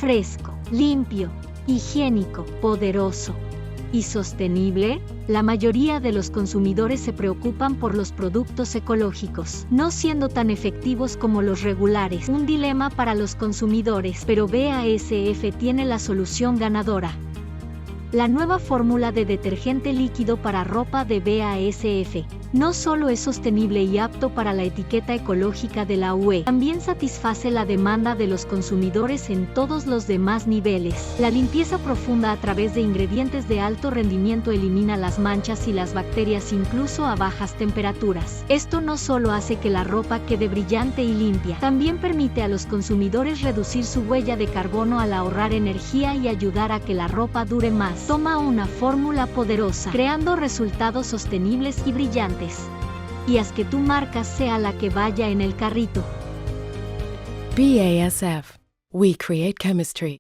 fresco, limpio, higiénico, poderoso y sostenible. La mayoría de los consumidores se preocupan por los productos ecológicos, no siendo tan efectivos como los regulares. Un dilema para los consumidores, pero Basf tiene la solución ganadora. La nueva fórmula de detergente líquido para ropa de Basf no solo es sostenible y apto para la etiqueta ecológica de la UE, también satisface la demanda de los consumidores en todos los demás niveles. La limpieza profunda a través de ingredientes de alto rendimiento elimina las manchas y las bacterias incluso a bajas temperaturas. Esto no solo hace que la ropa quede brillante y limpia, también permite a los consumidores reducir su huella de carbono al ahorrar energía y ayudar a que la ropa dure más. Toma una fórmula poderosa, creando resultados sostenibles y brillantes. Y haz que tu marca sea la que vaya en el carrito. BASF. We create chemistry.